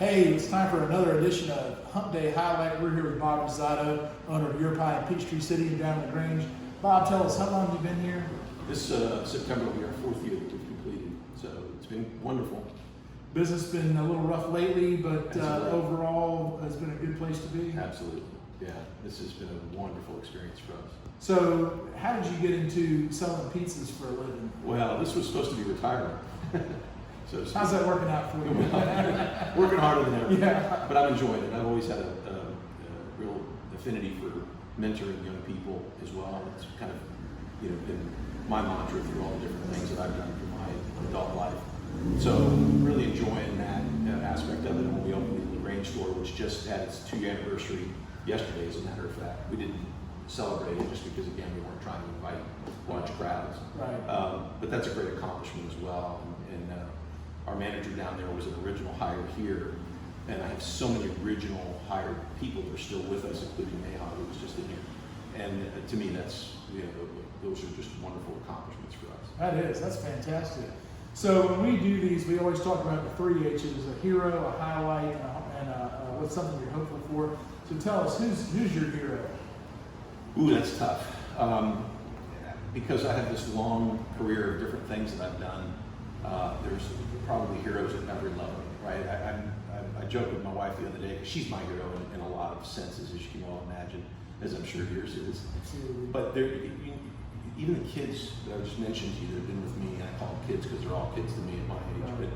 Hey, it's time for another edition of Hump Day Highlight. We're here with Bob Rosato, owner of Your Pie in Peachtree City and down in the Grange. Bob, tell us, how long have you been here? This September will be our fourth year that we've completed, so it's been wonderful. Business been a little rough lately, but Absolutely. overall it's been a good place to be. Absolutely, yeah. This has been a wonderful experience for us. So, how did you get into selling pizzas for a living? Well, this was supposed to be retirement. So How's that working out for you? working harder than ever. Yeah. But I'm enjoying it. I've always had a real affinity for mentoring young people as well. It's kind of been my mantra through all the different things that I've done through my adult life. So really enjoying that aspect of it. And when we opened the Grange store, which just had its 2-year anniversary yesterday, as a matter of fact, we didn't celebrate it just because, again, we weren't trying to invite large crowds. Right. But that's a great accomplishment as well. And our manager down there was an original hire here, and I have so many original hired people that are still with us, including Mayhaw, who was just in here. And to me, that's those are just wonderful accomplishments for us. That is, that's fantastic. So when we do these, we always talk about the 3 H's: a hero, a highlight, and what's something you're hopeful for. So tell us, who's your hero? Ooh, that's tough. Because I have this long career of different things that I've done, there's probably heroes at every level, right? I joked with my wife the other day, because she's my hero in a lot of senses, as you can well imagine, as I'm sure yours is. Absolutely. But even the kids that I just mentioned to you that have been with me, and I call them kids because they're all kids to me at my age, Right.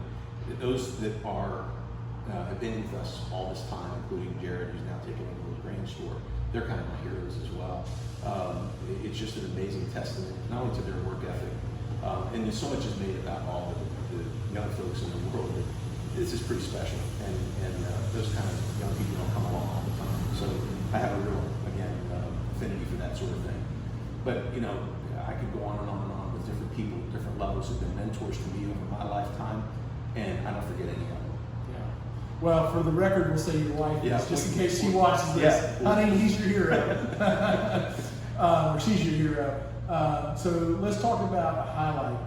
but those that have been with us all this time, including Jared, who's now taking over the Grange store, they're kind of my heroes as well. It's just an amazing testament, not only to their work ethic, and so much is made about all the young folks in the world. This is pretty special, and those kind of young people don't come along all the time. So I have a real, again, affinity for that sort of thing. But I could go on and on and on with different people, different levels who've been mentors to me over my lifetime, and I don't forget any of them. Yeah. Well, for the record, we'll say your wife, Yeah, just in case she watches this. Yeah. Honey, he's your hero. Or she's your hero. So let's talk about a highlight.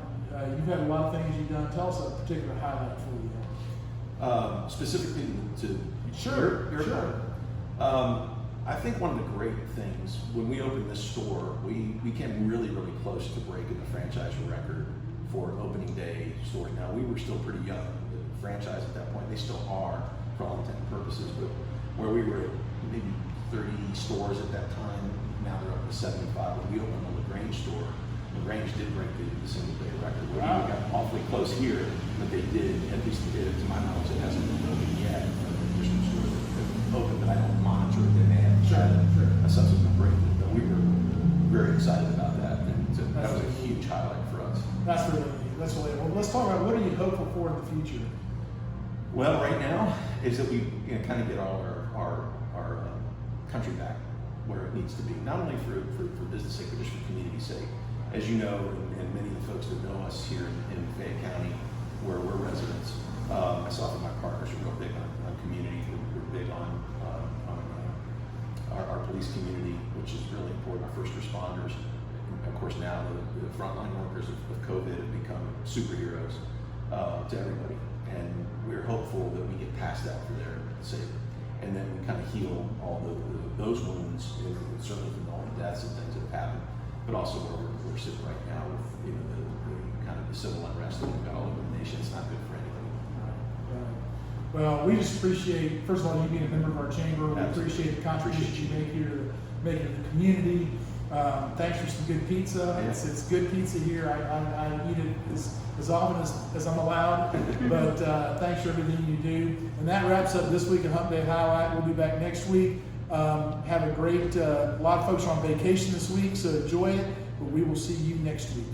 You've had a lot of things you've done. Tell us a particular highlight for you. Specifically to Sure. I think one of the great things when we opened this store, we came really close to breaking the franchise record for opening day stores. Now we were still pretty young, the franchise at that point. They still are for all intents and purposes, but where we were at maybe 30 stores at that time, now they're up to 75. When we opened the LaGrange store, LaGrange did break the single day record. We Wow. got awfully close here, but they did, at least they did. To my knowledge, it hasn't been open yet. There's some stores that open, but I don't monitor it. They may have a subsequent break, but we were very excited about that, and that was a huge highlight for us. That's really well. Let's talk about, what are you hopeful for in the future? Well, right now is that we kind of get all our country back where it needs to be, not only for business sake, but just for community sake. As you know, and many of the folks that know us here in Fayette County, where we're residents, myself and my partners are real big on community. We're big on our police community, which is really important. Our first responders, of course, now the frontline workers of COVID have become superheroes to everybody, and we're hopeful that we get past that for their sake, and then we kind of heal all those wounds, certainly from all the deaths and things that have happened, but also where we're sitting right now with the kind of the civil unrest that we've got all over the nation. It's not good for anybody. Right. Well, we just appreciate, first of all, you being a member of our chamber. We appreciate the contributions you make here to make it the community. Thanks for some good pizza. Yeah. It's good pizza here. I eat it as often as I'm allowed. But thanks for everything you do. And that wraps up this week of Hump Day Highlight. We'll be back next week. Have a great, a lot of folks are on vacation this week, so enjoy it. But we will see you next week.